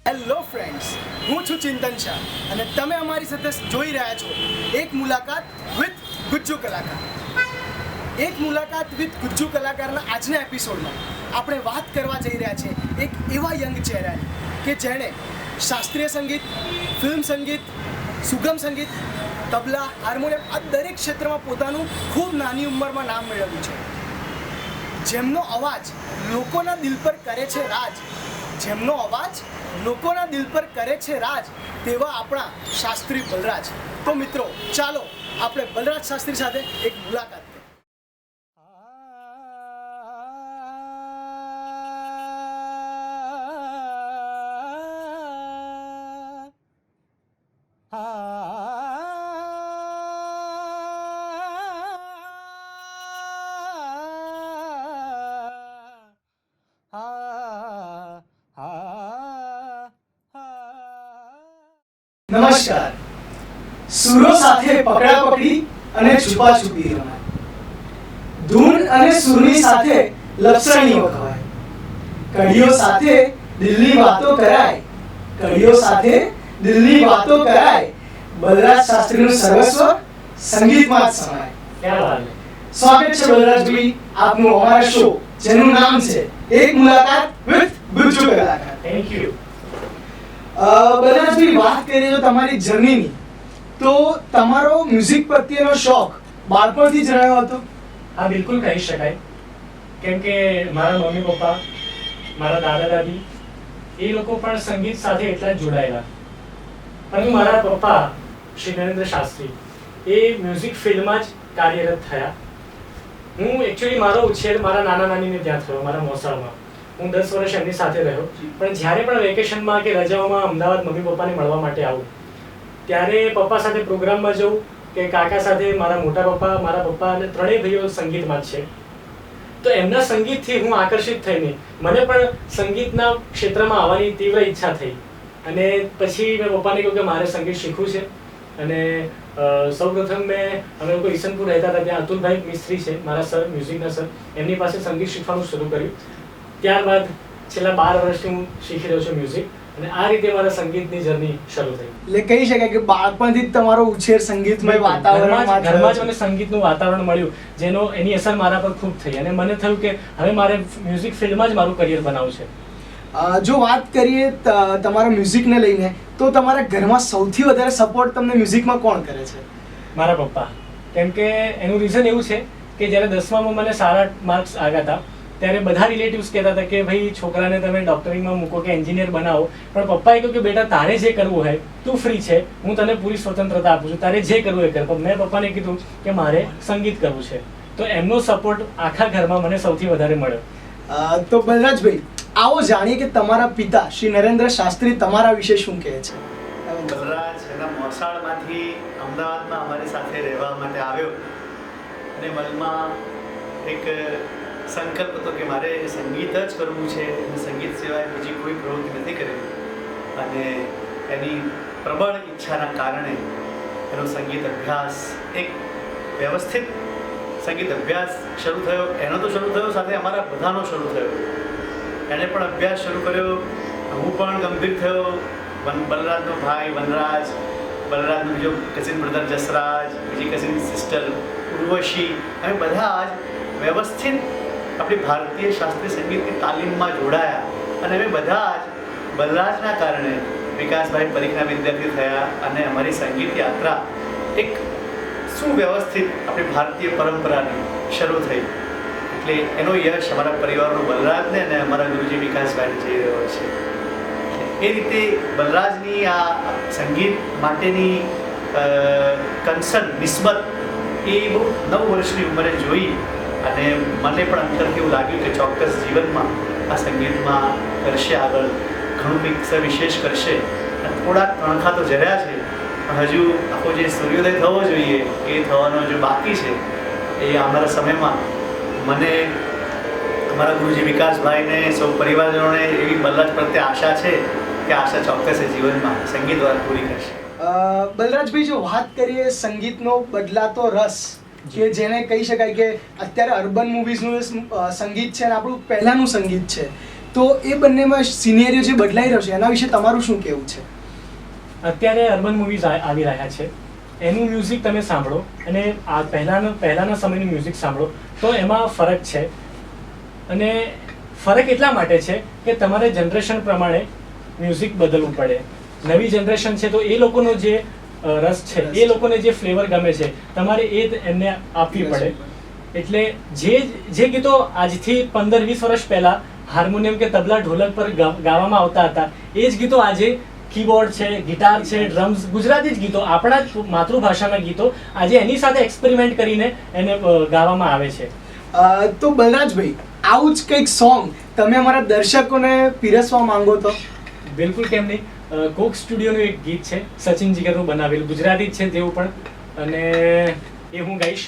Hello friends, હું છું ચિંતન શાહ અને તમે અમારી સાથે જોઈ રહ્યા છો એક મુલાકાત વિથ ગુજ્જુ કલાકાર. એક મુલાકાત વિથ ગુજ્જુ કલાકારના આજના એપિસોડમાં આપણે વાત કરવા જઈ રહ્યા છીએ એક એવા યંગ ચહેરાની કે જેણે શાસ્ત્રીય સંગીત, ફિલ્મ સંગીત, સુગમ સંગીત, તબલા, હાર્મોનિયમ આ દરેક ક્ષેત્રમાં પોતાનું ખૂબ નાની ઉંમરમાં નામ મેળવ્યું છે. જેમનો અવાજ લોકોના દિલ પર કરે છે રાજ, જેમનો અવાજ લોકોના દિલ પર કરે છે રાજ, તેવા આપણા શાસ્ત્રી બલરાજ. તો મિત્રો, ચાલો આપણે બલરાજ શાસ્ત્રી સાથે એક મુલાકાત કરીએ. નમસ્કાર. સુરો સાથે પકડાપકડી અને છુપાછુપી રમાય, ધૂન અને સુરની સાથે લપસણીઓ ખવાય, કડીઓ સાથે દિલની વાતો કરાય, કડીઓ સાથે દિલની વાતો કરાય. બલરાજ શાસ્ત્રીનું સર્વસ્વ સંગીતમાં જ સમાય. ક્યાં વાત છે. સ્વાગત છે બલરાજભાઈ આપનું અમારા શો જેનું નામ છે એક મુલાકાત વિથ ગુજ્જુ કલાકાર. Thank you. બલરાજભાઈ, વાત કરીએ તો તમારી જર્નીની, તો તમારો મ્યુઝિક પ્રત્યેનો શોખ બાળપણથી જ રહ્યો હતો? હા, બિલકુલ કહી શકાય. કેમ કે મારા મમ્મી પપ્પા, મારા દાદા દાદી એ લોકો પણ સંગીત સાથે એટલા જ જોડાયેલા. પરંતુ મારા પપ્પા શ્રી નરેન્દ્ર શાસ્ત્રી એ મ્યુઝિક ફિલ્ડમાં જ કાર્યરત થયા. હું એકચ્યુઅલી મારો ઉછેર મારા નાના નાનીને ત્યાં થયો, મારા મોસાળમાં. હું 10 વર્ષ એમની સાથે રહ્યો. પણ જ્યારે પણ વેકેશનમાં કે રજાઓમાં અમદાવાદ મમ્મી પપ્પાને મળવા માટે આવું, ત્યારે પપ્પા સાથે પ્રોગ્રામમાં જવું કે કાકા સાથે, મારા મોટા પપ્પા, મારા પપ્પા અને ત્રણેય ભાઈઓ સંગીતમાં જ છે. તો એમના સંગીતથી હું આકર્ષિત થઈને મને પણ સંગીતના ક્ષેત્રમાં આવવાની તીવ્ર ઈચ્છા થઈ. અને પછી મેં પપ્પાને કહ્યું કે મારે સંગીત શીખવું છે. અને સૌપ્રથમ અમે લોકો ઈસનપુર રહેતા હતા, ત્યાં અતુલભાઈ મિસ્ત્રી છે મારા સર, મ્યુઝિકના સર, એમની પાસે સંગીત શીખવાનું શરૂ કર્યું. ત્યારબાદ છેલ્લા 12 વર્ષથી હું શીખી રહ્યો છું મ્યુઝિક, અને આ રીતે મારા સંગીતની જર્ની શરૂ થઈ. એટલે કહી શકાય કે બાળપણથી જ તમારો ઉછેર સંગીતમય વાતાવરણમાં ઘરમાં જ મને સંગીતનું વાતાવરણ મળ્યું, એની અસર મારા પર ખૂબ થઈ. અને મને થયું કે હવે મારે મ્યુઝિક ફિલ્ડમાં જ મારું કરિયર બનાવવું છે. જો વાત કરીએ તમારા મ્યુઝિકને લઈને, તો તમારા ઘરમાં સૌથી વધારે સપોર્ટ તમને મ્યુઝિકમાં કોણ કરે છે? મારા પપ્પા. કેમ કે એનું રીઝન એવું છે કે જ્યારે 10મામાં મને સારા માર્ક્સ આવ્યા હતા, ત્યારે બધા રિલેટિવ્સ કહેતા હતા કે ભાઈ છોકરાને તમે ડોક્ટરિંગમાં મૂકો કે એન્જિનિયર બનાવો. પણ પપ્પાએ કહ્યું કે બેટા તારે જે કરવું હોય, તું ફ્રી છે, હું તને પૂરી સ્વતંત્રતા આપું છું, તારે જે કરવું એ કર. પણ મેં પપ્પાને કીધું કે મારે સંગીત કરવું છે. તો એમનો સપોર્ટ આખા ઘરમાં મને સૌથી વધારે મળ્યો. તો બલરાજભાઈ, આવો જાણીએ કે તમારા પિતા શ્રી નરેન્દ્ર શાસ્ત્રી તમારા વિશે શું કહે છે. બલરાજ એના મોસાળમાંથી અમદાવાદમાં અમારી સાથે રહેવા માટે આવ્યો, અને મનમાં એક સંકલ્પ હતો કે મારે સંગીત જ કરવું છે, અને સંગીત સિવાય બીજી કોઈ પ્રવૃત્તિ નથી કરવી. અને એની પ્રબળ ઈચ્છાના કારણે એનો સંગીત અભ્યાસ, એક વ્યવસ્થિત સંગીત અભ્યાસ શરૂ થયો. એનો તો શરૂ થયો, સાથે અમારા બધાનો શરૂ થયો. એણે પણ અભ્યાસ શરૂ કર્યો, હું પણ ગંભીર થયો. બલરાજનો ભાઈ વનરાજ, બલરાજનો બીજો કઝિન બ્રધર જસરાજ, બીજી કઝિન સિસ્ટર ઉર્વશી, અમે બધા જ વ્યવસ્થિત આપણી ભારતીય શાસ્ત્રીય સંગીતની તાલીમમાં જોડાયા. અને અમે બધા જ બલરાજના કારણે વિકાસભાઈ પરીખના વિદ્યાર્થી થયા, અને અમારી સંગીત યાત્રા એક સુવ્યવસ્થિત આપણી ભારતીય પરંપરાની શરૂ થઈ. એટલે એનો યશ અમારા પરિવારનો બલરાજને અને અમારા ગુરુજી વિકાસભાઈને જઈ રહ્યો છે. એ રીતે બલરાજની આ સંગીત માટેની કન્સર્ન, નિસ્બત એ બહુ 9 વર્ષની ઉંમરે જોઈ, અને મને પણ અંતરથી એવું લાગ્યું કે ચોક્કસ જીવનમાં આ સંગીતમાં કરશે, આગળ ઘણું કંઈક સવિશેષ કરશે. અને થોડાક તણખા તો જર્યા છે, હજુ આખો જે સૂર્યોદય થવો જોઈએ એ થવાનો જો બાકી છે. એ આવનારા સમયમાં મને, અમારા ગુરુજી વિકાસભાઈને, સૌ પરિવારજનોને એવી બલરાજ પ્રત્યે આશા છે કે આશા ચોક્કસ જીવનમાં સંગીત દ્વારા પૂરી કરશે. બલરાજભાઈ, જો વાત કરીએ સંગીતનો બદલાતો રસ, કે જેને કહી શકાય કે અત્યારે અર્બન મૂવીઝનું સંગીત છે અને આપણું પહેલાંનું સંગીત છે, તો એ બંનેમાં સિનેરિયો જે બદલાઈ રહ્યો છે એના વિશે તમારું શું કહેવું છે? અત્યારે અર્બન મૂવીઝ આવી રહ્યા છે, એનું મ્યુઝિક તમે સાંભળો અને આ પહેલાના સમયનું મ્યુઝિક સાંભળો તો એમાં ફરક છે. અને ફરક એટલા માટે છે કે તમારે જનરેશન પ્રમાણે મ્યુઝિક બદલવું પડે. નવી જનરેશન છે તો એ લોકોનો જે રસ છે, એ લોકોને જે ફ્લેવર ગમે છે, તમારે એ એમને આપવી પડે. એટલે જે ગીતો આજથી 15-20 વર્ષ પહેલા હાર્મોનિયમ કે તબલા ઢોલક પર ગાવામાં આવતા હતા, એ જ ગીતો આજે કીબોર્ડ છે, ગિટાર છે, ડ્રમ્સ, ગુજરાતી જ ગીતો, આપણા જ માતૃભાષાના ગીતો આજે એની સાથે એક્સપેરિમેન્ટ કરીને એને ગાવામાં આવે છે. તો બલરાજભાઈ, આવું જ કંઈક સોંગ તમે અમારા દર્શકોને પીરસવા માંગો તો? બિલકુલ, કેમ નહીં. કોક સ્ટુડિયોનું એક ગીત છે, સચિન જીગરનું બનાવેલું, ગુજરાતી જ છે તેવું પણ, અને એ હું ગાઈશ.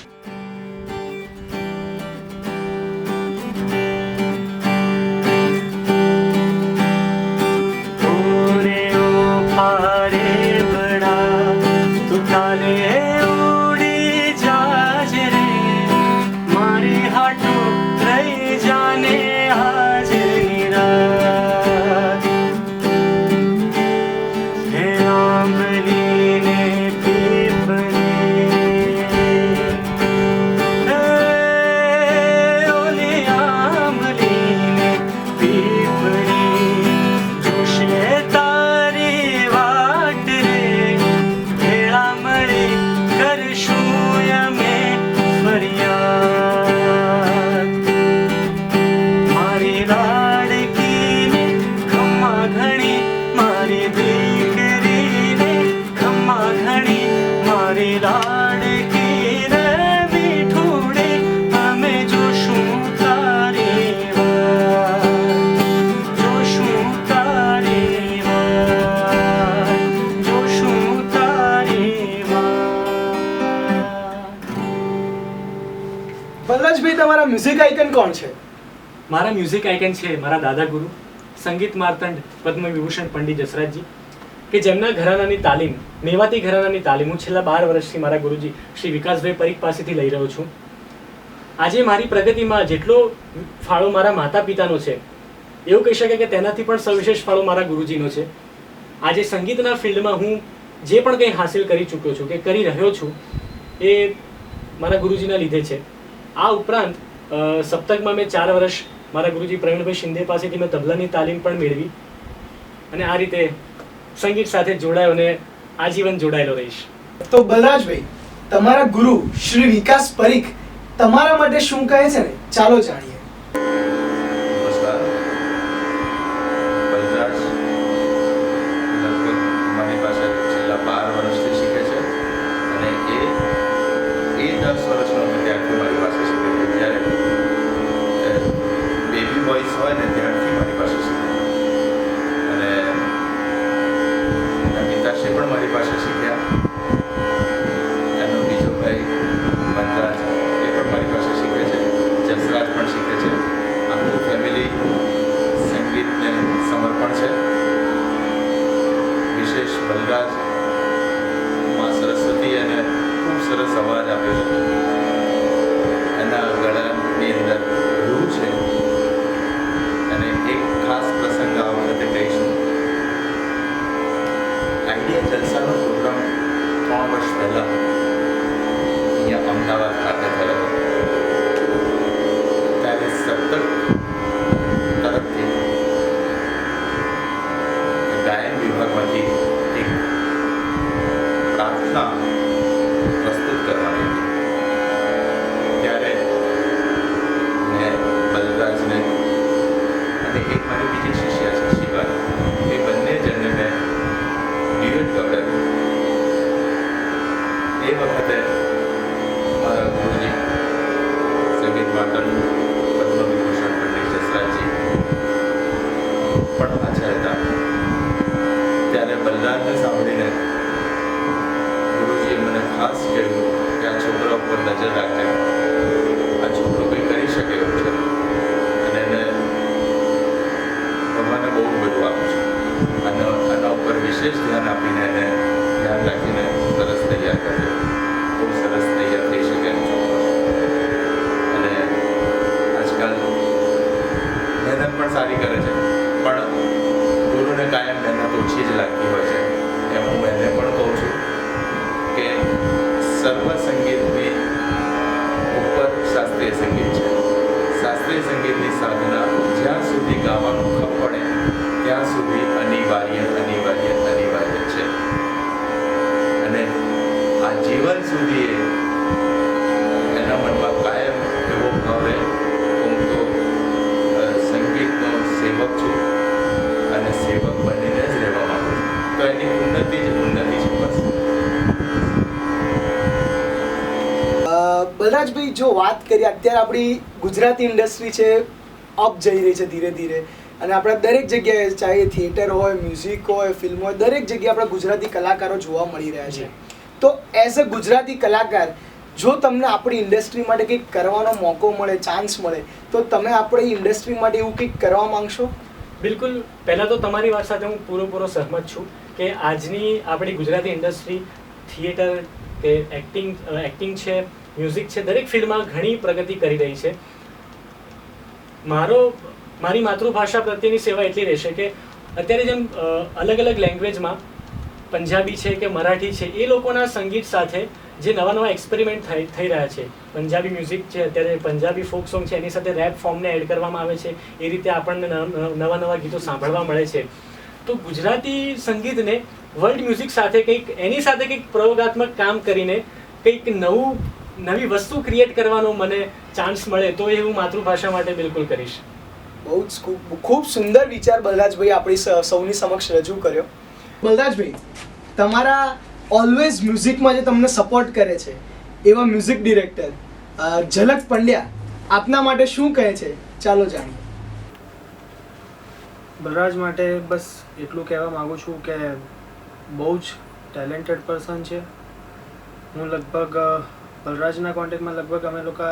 બલરાજભાઈ, તમારા મ્યુઝિક આઇકન કોણ છે? મારા મ્યુઝિક આઇકન છે મારા દાદા ગુરુ સંગીત માર્તંડ પદ્મ વિભૂષણ પંડિત જસરાજજી, કે જેમના ઘરાનાની તાલીમ, મેવાતી ઘરાનાની તાલીમ હું છેલ્લા 12 વર્ષથી મારા ગુરુજી શ્રી વિકાસભાઈ પરીખ પાસેથી લઈ રહ્યો છું. આજે મારી પ્રગતિમાં જેટલો ફાળો મારા માતા પિતાનો છે, એવું કહી શકાય કે તેનાથી પણ સવિશેષ ફાળો મારા ગુરુજીનો છે. આજે સંગીતના ફિલ્ડમાં હું જે પણ કંઈ હાસિલ કરી ચૂક્યો છું કે કરી રહ્યો છું, એ મારા ગુરુજીના લીધે છે. આ ઉપરાંત સપ્તકમાં મેં 4 વર્ષ મારા ગુરુજી પ્રવીણભાઈ શિંદે પાસેથી મેં તબલાની તાલીમ પણ મેળવી, અને આ રીતે સંગીત સાથે જોડાયો અને આજીવન જોડાયેલો રહીશ. તો બલરાજભાઈ, તમારા ગુરુ શ્રી વિકાસ પરીખ તમારા માટે શું કહે છે ને, ચાલો જાણીએ. નમસ્કાર. બલરાજ લગભગ મારી પાસે છેલ્લા 12 વર્ષથી શીખે છે, અને એ 10 વર્ષનો વિદ્યાર્થી મારી પાસે શીખે છે. જ્યારે બેબી બોયસ હોય ને ત્યારથી મારી પાસે શીખે, અને એના પિતાશ્રી પણ મારી પાસે શીખ્યા. એનો બીજો ભાઈ વનરાજ એ પણ મારી પાસે શીખે છે, જસરાજ પણ શીખે છે. આખું ફેમિલી સંગીતને સમર્પણ છે. વિશેષ બલરાજ માં સરસ્વતી એને ખૂબ સરસ અવાજ આપ્યો છે. એના ગળાની અંદર રૂ છે, અને એક ખાસ પ્રસંગ આ વખતે કહીશું. આઈડિયા જલસાનો પ્રોગ્રામ 3 વર્ષ પહેલાં અહીંયા અમદાવાદ ખાતે થયો. ત્યારે સપ્તક તરફથી ગાયન વિભાગમાંથી એક પ્રાર્થના પ્રસ્તુત કરવાની હતી. ત્યારે મેં બલરાજને અને એક મારી બીજી શિષ્યા છે શિવા, એ બંને જણને મેં ડ્યુએટ ગવડાવ્યું. એ વખતે મારા ગુરુજી સંગીત માર્તંડ પદ્મ વિભૂષણ પંડિત જસરાજજી પણ હાજર હતા. ત્યારે બલરાજને સાંભળીને ગુરુજીએ મને ખાસ કહ્યું કે આ છોકરા ઉપર નજર રાખજે, આ છોકરો કંઈ કરી શકે એવું છે, અને એને ભગવાને બહુ બધું આપ્યું છે, આના ઉપર વિશેષ ધ્યાન આપીને એને ધ્યાન રાખીને સરસ તૈયાર કરજો. બહુ સરસ તૈયાર થઈ શકે એમ છોકરો, અને આજકાલ મહેનત પણ સારી કરે છે. ઓછી જ લાગતી હોય છે, એમ હું એને પણ કહું છું કે સર્વ સંગીતની ઉપર શાસ્ત્રીય સંગીત છે. શાસ્ત્રીય સંગીતની સાધના જ્યાં સુધી ગાવાનું ખપ પડે ત્યાં સુધી અનિવાર્ય છે, અને આ જીવન સુધી એના મનમાં કાયમ એવો ભાવ રહે હું તો સંગીતનો સેવક છું અને સેવક બનીને જ રહેવા માંગુ છું. તો એની ઉન્નતિ છે બસ. બલરાજભાઈ, જો વાત કરીએ અત્યારે આપણી ગુજરાતી ઇન્ડસ્ટ્રી છે અપ જઈ રહી છે ધીરે ધીરે, અને આપણે દરેક જગ્યાએ ચાહે થિયેટર હોય, મ્યુઝિક હોય, ફિલ્મ હોય, દરેક જગ્યાએ આપણા ગુજરાતી કલાકારો જોવા મળી રહ્યા છે. તો એઝ અ ગુજરાતી કલાકાર જો તમને આપણી ઇન્ડસ્ટ્રી માટે કંઈક કરવાનો મોકો મળે, ચાન્સ મળે, તો તમે આપણી ઇન્ડસ્ટ્રી માટે એવું કંઈક કરવા માંગશો? બિલકુલ. પહેલાં તો તમારી વાત સાથે હું પૂરેપૂરો સહમત છું કે આજની આપણી ગુજરાતી ઇન્ડસ્ટ્રી થિયેટર કે એક્ટિંગ છે, મ્યુઝિક છે, દરેક ફિલ્ડમાં ઘણી પ્રગતિ કરી રહી છે. મારી માતૃભાષા પ્રત્યેની સેવા એટલી રહેશે કે અત્યારે જેમ અલગ અલગ લેંગ્વેજમાં પંજાબી છે કે મરાઠી છે એ લોકોના સંગીત સાથે જે નવા એક્સપેરિમેન્ટ થઈ રહ્યા છે, પંજાબી મ્યુઝિક છે, અત્યારે પંજાબી ફોક સોંગ છે, એની સાથે રેપ ફોર્મને એડ કરવામાં આવે છે, એ રીતે આપણને નવા ગીતો સાંભળવા મળે છે. તો ગુજરાતી સંગીતને વર્લ્ડ મ્યુઝિક સાથે એની સાથે કંઈક પ્રયોગાત્મક કામ કરીને કંઈક નવી વસ્તુ ક્રિએટ કરવાનો મને ચાન્સ મળે તો એ હું માતૃભાષા માટે બિલકુલ કરીશ. બહુ જ ખૂબ સુંદર વિચાર બલરાજભાઈ આપણી સૌની સમક્ષ રજૂ કર્યો. બલરાજભાઈ, તમારા ઓલવેઝ મ્યુઝિકમાં જે તમને સપોર્ટ કરે છે એવા મ્યુઝિક ડિરેક્ટર ઝલક પંડ્યા આપના માટે શું કહે છે? ચાલો જાણીએ. બલરાજ માટે બસ એટલું કહેવા માગું છું કે બહુ જ ટેલેન્ટેડ પર્સન છે. હું લગભગ બલરાજના કોન્ટેક્ટમાં લગભગ અમે લોકો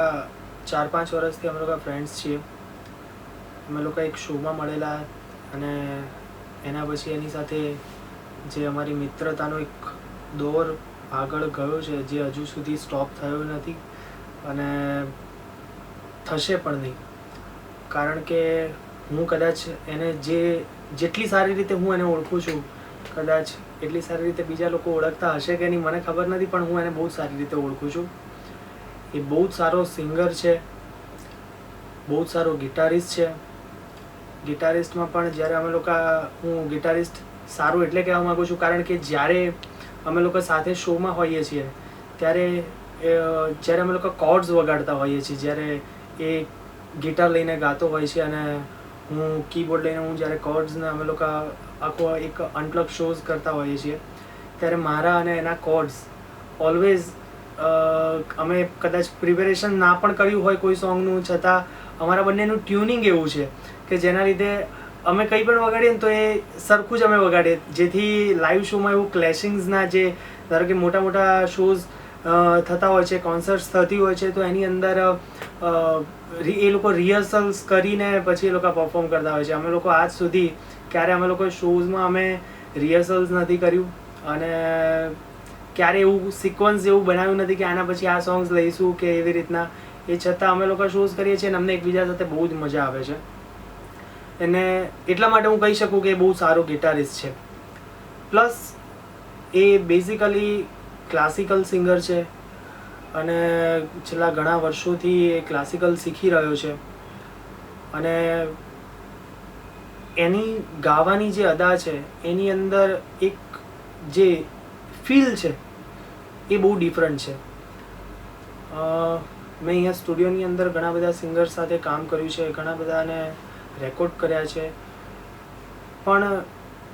4-5 વર્ષથી અમે લોકો ફ્રેન્ડ્સ છીએ. અમે લોકો એક શોમાં મળેલા અને એના પછી એની સાથે જે અમારી મિત્રતાનો એક દોર આગળ ગયો છે જે હજુ સુધી સ્ટોપ થયો નથી અને થશે પણ નહીં, કારણ કે હું કદાચ એને જેટલી સારી રીતે હું એને ઓળખું છું કદાચ એટલી સારી રીતે બીજા લોકો ઓળખતા હશે કે નહીં મને ખબર નથી, પણ હું એને બહુ જ સારી રીતે ઓળખું છું. એ બહુ જ સારો સિંગર છે, બહુ જ સારો ગિટારિસ્ટ છે. ગિટારિસ્ટમાં પણ જ્યારે અમે લોકો હું ગિટારિસ્ટ સારું એટલે કહેવા માગું છું કારણ કે જ્યારે અમે લોકો સાથે શોમાં હોઈએ છીએ ત્યારે અમે લોકો કોર્ડ્સ વગાડતા હોઈએ છીએ, જ્યારે એ ગિટાર લઈને ગાતો હોય છે અને હું કીબોર્ડ લઈને હું જ્યારે કોર્ડ્સને અમે લોકો આખો એક અનપ્લગ શોઝ કરતા હોઈએ છીએ ત્યારે મારા અને એના કોર્ડ્સ ઓલવેઝ અમે કદાચ પ્રિપેરેશન ના પણ કર્યું હોય કોઈ સોંગનું છતાં અમારા બંનેનું ટ્યુનિંગ એવું છે કે જેના લીધે અમે કંઈ પણ વગાડીએ ને તો એ સરખું જ અમે વગાડીએ, જેથી લાઈવ શોમાં એવું ક્લેશિંગ્સના જે ધારો કે મોટા મોટા શોઝ થતા હોય છે, કોન્સર્ટ્સ થતી હોય છે, તો એની અંદર એ લોકો રિહર્સલ્સ કરીને પછી એ લોકો પરફોર્મ કરતા હોય છે. અમે લોકો આજ સુધી ક્યારે અમે લોકો શોઝમાં અમે રિહર્સલ્સ નથી કર્યું અને ક્યારે એવું સિક્વન્સ જેવું બનાવ્યું નથી કે આના પછી આ સોંગ્સ લઈશું કે એવી રીતના. એ છતાં અમે લોકો શોઝ કરીએ છીએ અને અમને એકબીજા સાથે બહુ જ મજા આવે છે. એને એટલા માટે હું કહી શકું કે એ બહુ સારો ગિટારિસ્ટ છે. પ્લસ એ બેઝિકલી ક્લાસિકલ સિંગર છે અને છેલ્લા ઘણા વર્ષોથી એ ક્લાસિકલ શીખી રહ્યો છે અને એની ગાવાની જે અદા છે એની અંદર એક જે ફીલ છે એ બહુ ડિફરન્ટ છે. મેં અહીંયા સ્ટુડિયોની અંદર ઘણા બધા સિંગર્સ સાથે કામ કર્યું છે, ઘણા બધાને રેકોર્ડ કર્યા છે, પણ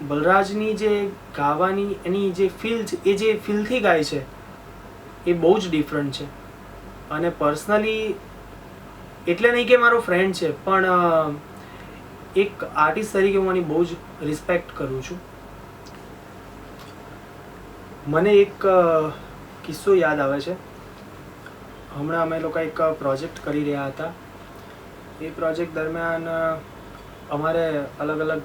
બલરાજની જે ગાવાની એની જે ફીલ છે એ જે ફીલથી ગાય છે એ બહુ જ ડિફરન્ટ છે. અને પર્સનલી એટલે નહીં કે મારો ફ્રેન્ડ છે, પણ એક આર્ટિસ્ટ તરીકે હું એની બહુ જ રિસ્પેક્ટ કરું છું. મને એક કિસ્સો યાદ આવે છે. હમણાં અમે લોકો એક પ્રોજેક્ટ કરી રહ્યા હતા. એ પ્રોજેક્ટ દરમિયાન અમારે અલગ અલગ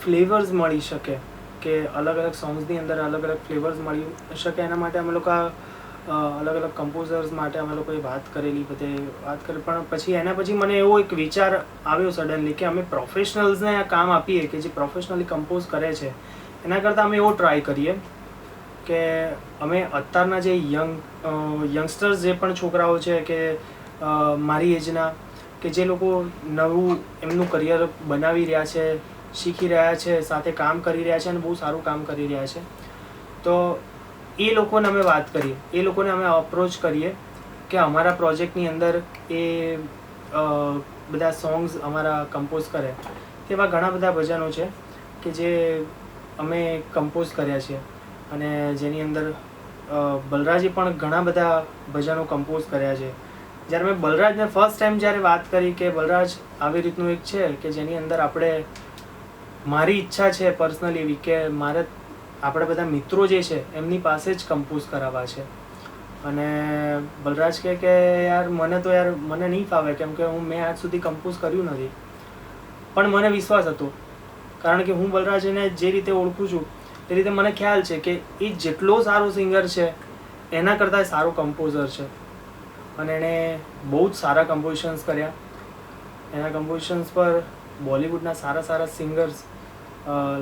ફ્લેવર્સ મળી શકે કે અલગ અલગ સોંગ્સની અંદર અલગ અલગ ફ્લેવર્સ મળી શકે એના માટે અમે લોકો અલગ અલગ કમ્પોઝર્સ માટે અમે લોકોએ વાત કરેલી, બધે વાત કરી. પણ પછી એના પછી મને એવો એક વિચાર આવ્યો સડનલી કે અમે પ્રોફેશનલ્સને આ કામ આપીએ કે જે પ્રોફેશનલી કમ્પોઝ કરે છે, એના કરતાં અમે એવો ટ્રાય કરીએ કે અમે અત્યારના જે યંગસ્ટર્સ જે પણ છોકરાઓ છે કે મારી એજના, કે જે લોકો નવું એમનું કરિયર બનાવી રહ્યા છે, શીખી રહ્યા છે, સાથે કામ કરી રહ્યા છે અને બહુ સારું કામ કરી રહ્યા છે, તો એ લોકોને અમે વાત કરીએ, એ લોકોને અમે અપ્રોચ કરીએ કે અમારા પ્રોજેક્ટની અંદર એ બધા સોંગ્સ અમારા કમ્પોઝ કરે. તેવા ઘણા બધા ભજનો છે કે જે અમે કમ્પોઝ કર્યા છે અને જેની અંદર બલરાજે પણ ઘણા બધા ભજનો કમ્પોઝ કર્યા છે. જ્યારે મેં બલરાજને ફર્સ્ટ ટાઈમ જ્યારે વાત કરી કે બલરાજ આવી રીતનું એક છે કે જેની અંદર મારી ઈચ્છા છે પર્સનલી એવી કે મારે આપણે બધા મિત્રો જે છે એમની પાસે જ કમ્પોઝ કરાવવા છે. અને બલરાજ કહે કે યાર મને નહીં ફાવે, કેમ કે મેં આજ સુધી કમ્પોઝ કર્યું નથી. પણ મને વિશ્વાસ હતો, કારણ કે હું બલરાજને જે રીતે ઓળખું છું એ રીતે મને ખ્યાલ છે કે એ જેટલો સારો સિંગર છે એના કરતાં સારો કમ્પોઝર છે. અને એણે બહુ જ સારા કમ્પોઝિશન્સ કર્યા. એના કમ્પોઝિશન્સ પર બોલિવૂડના સારા સિંગર્સ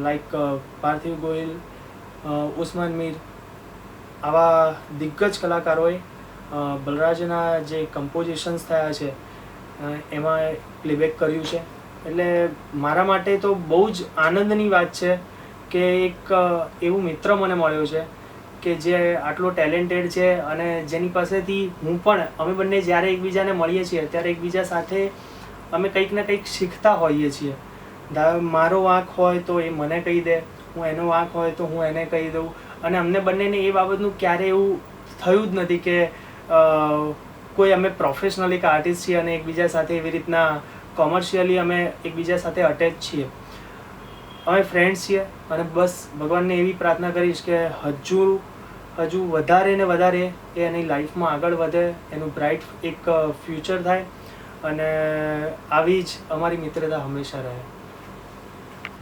લાઈક પાર્થિવ ગોહિલ, ઉસ્માન મીર, આવા દિગ્ગજ કલાકારોએ બલરાજના જે કમ્પોઝિશન્સ થયા છે એમાં પ્લેબેક કર્યું છે. એટલે મારા માટે તો બહુ જ આનંદની વાત છે કે એક એવું મિત્ર મને મળ્યો છે કે જે આટલો ટેલેન્ટેડ છે અને જેની પાસેથી અમે બંને જ્યારે એકબીજાને મળીએ છીએ ત્યારે એકબીજા સાથે અમે કંઈક ને કંઈક શીખતા હોઈએ છીએ. મારો વાંક હોય તો એ મને કહી દે, હું એનો વાંક હોય તો હું એને કહી દઉં. અને અમને બંનેને એ બાબતનું ક્યારેય એવું થયું જ નથી કે કોઈ અમે પ્રોફેશનલી એક આર્ટિસ્ટ છીએ અને એકબીજા સાથે એવી રીતના કોમર્શિયલી અમે એકબીજા સાથે અટેચ છીએ. અમે ફ્રેન્ડ્સ છીએ અને બસ ભગવાનને એવી પ્રાર્થના કરીશ કે હજુ વધારે ને વધારે એ એની લાઈફમાં આગળ વધે, એનું બ્રાઇટ એક ફ્યુચર થાય અને આવી જ અમારી મિત્રતા હંમેશા રહે.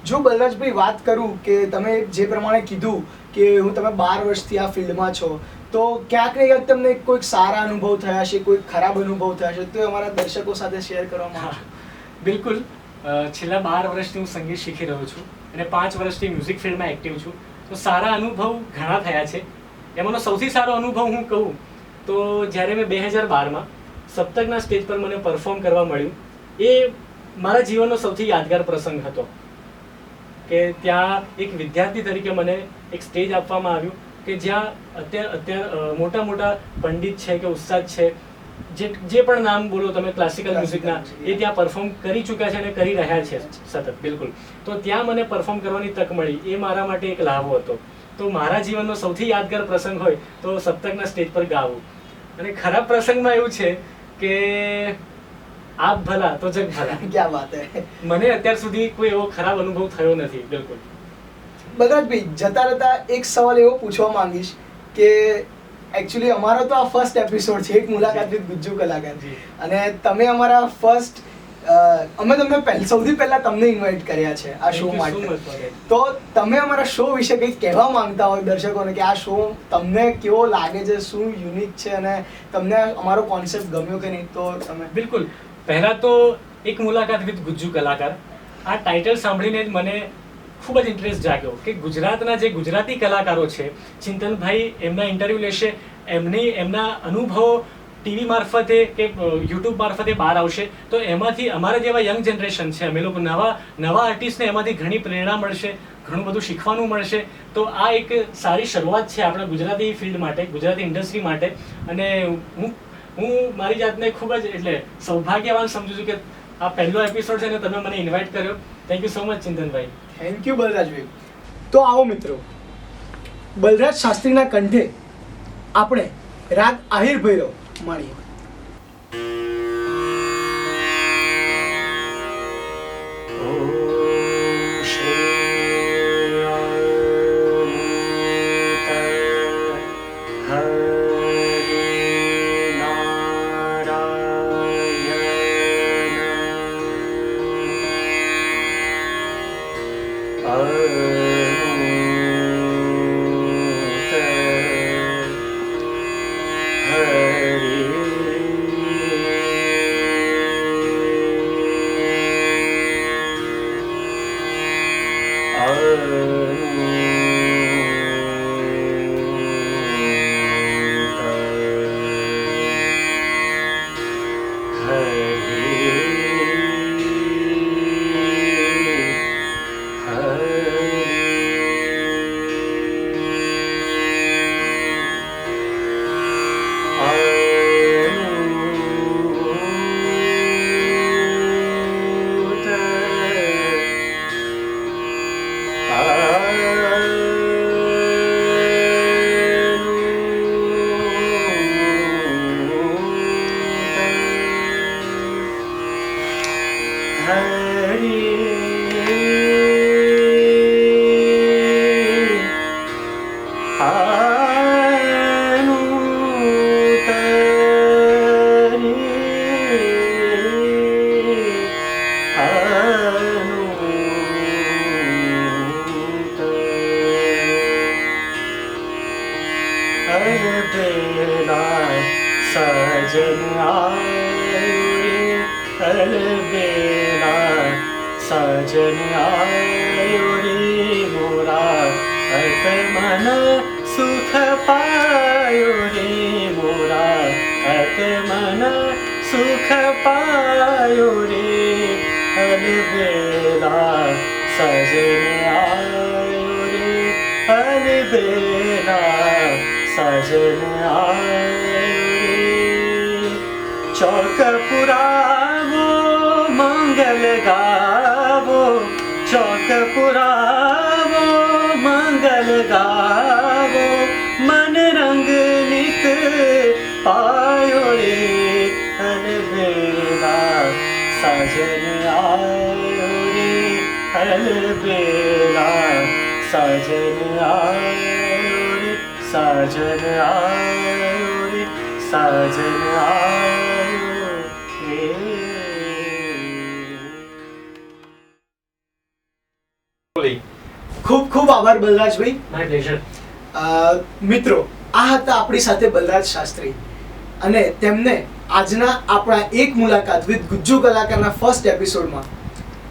જો બલરાજભાઈ વાત કરું કે તમે જે પ્રમાણે કીધું કે તમે 12 વર્ષથી આ ફિલ્ડમાં છો, તો ક્યાંક ને ક્યાંક તમને કોઈક સારા અનુભવ થયા છે, કોઈક ખરાબ અનુભવ થયા છે, તો અમારા દર્શકો સાથે શેર કરવામાં આવશે. બિલકુલ. છેલ્લા 12 વર્ષથી હું સંગીત શીખી રહ્યો છું અને 5 વર્ષથી મ્યુઝિક ફિલ્ડમાં એક્ટિવ છું. તો સારા અનુભવ ઘણા થયા છે. એમાંનો સૌથી સારો અનુભવ હું કહું તો જ્યારે મેં 2012માં સપ્તકના સ્ટેજ પર મને પરફોર્મ કરવા મળ્યું, એ મારા જીવનનો સૌથી યાદગાર પ્રસંગ હતો. કે ત્યાં એક વિદ્યાર્થી તરીકે મને એક સ્ટેજ આપવામાં આવ્યું કે જ્યાં અત્યારે મોટા પંડિત છે કે ઉસ્તાદ છે, જે પણ નામ બોલો તમે ક્લાસિકલ મ્યુઝિકના, એ ત્યાં પરફોર્મ કરી ચૂક્યા છે અને કરી રહ્યા છે સતત. બિલકુલ. તો ત્યાં મને પરફોર્મ કરવાની તક મળી, એ મારા માટે એક લાભો હતો. તો મારા જીવનનો સૌથી યાદગાર પ્રસંગ હોય તો સપ્તકના સ્ટેજ પર ગાવું. અને ખરાબ પ્રસંગમાં એવું છે કે આપ ભલા તો જગ ભલા. ક્યાં વાત હે. મને અત્યાર સુધી કોઈ એવો ખરાબ અનુભવ થયો નથી. બિલકુલ. બલરાજભાઈ, જતા રહેતા એક સવાલ એવો પૂછવા માંગીશ કે એકચ્યુઅલી અમારો તો આ ફર્સ્ટ એપિસોડ છે, એક મુલાકાત વિથ ગુજ્જુ કલાકાર, અને તમે અમારા ફર્સ્ટ અમે તમને સૌથી પહેલા તમને ઇન્વાઇટ કર્યા છે આ શો માટે. તો તમે અમારા શો વિશે કંઈક કહેવા માંગતા હોય દર્શકોને કે આ શો તમને કેવો લાગે છે, શું યુનિક છે અને તમને અમારો કોન્સેપ્ટ ગમ્યો કે નહીં, તો તમે. બિલકુલ. પહેલા તો એક મુલાકાત વિથ ગુજ્જુ કલાકાર, આ ટાઇટલ સાંભળીને જ મને ખૂબ જ ઇન્ટરેસ્ટ જાગ્યો કે ગુજરાતના જે ગુજરાતી કલાકારો છે, ચિંતનભાઈ એમના ઇન્ટરવ્યૂ લેશે, એમના અનુભવો ટીવી મારફતે કે યુટ્યુબ મારફતે બહાર આવશે. તો એમાંથી અમારા જેવા યંગ જનરેશન છે, અમે લોકો નવા આર્ટિસ્ટને એમાંથી ઘણી પ્રેરણા મળશે, ઘણું બધું શીખવાનું મળશે. તો આ એક સારી શરૂઆત છે આપણા ગુજરાતી ફિલ્ડ માટે, ગુજરાતી ઇન્ડસ્ટ્રી માટે. અને હું મારી જાતને ખૂબ જ એટલે સૌભાગ્યવાન સમજુ છું કે આ પહેલો એપિસોડ છે અને તમે મને ઇન્વાઇટ કર્યો. થેન્ક યુ સો મચ ચિંતનભાઈ. થેન્ક યુ બલરાજભાઈ. તો આવો મિત્રો, બલરાજ શાસ્ત્રીના કંઠે આપણે રાગ આહિર ભૈરવ મળીએ. સજન આયો અલબેલા સજન આયો રે મોરા અત મન સુખ પાયો રે મોરા અત મન સુખ પાયો રે અલબેલા સજન આયો રે અલબેલા સજન આયો चौक पुरावो मंगल गावो चौक पुरावो मंगल गावो मन रंग नित पायो रे अलबेला सजन आयो रे अलबेला सजन आयो रे सजन आयो रे सजन आयो ખૂબ ખૂબ આભાર બલરાજભાઈ. My pleasure. મિત્રો, આ હતા આપણી સાથે બલરાજ શાસ્ત્રી અને તેમને આજના આપણા એક મુલાકાત વિથ ગુજ્જુ કલાકારના ફર્સ્ટ એપિસોડમાં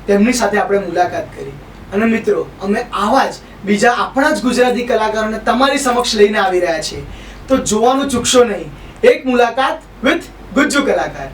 તેમની સાથે આપણે મુલાકાત કરી. અને મિત્રો, અમે આવા જ બીજા આપણા જ ગુજરાતી કલાકારોને તમારી સમક્ષ લઈને આવી રહ્યા છીએ. તો જોવાનું ચૂકશો નહીં, એક મુલાકાત વિથ ગુજ્જુ કલાકાર.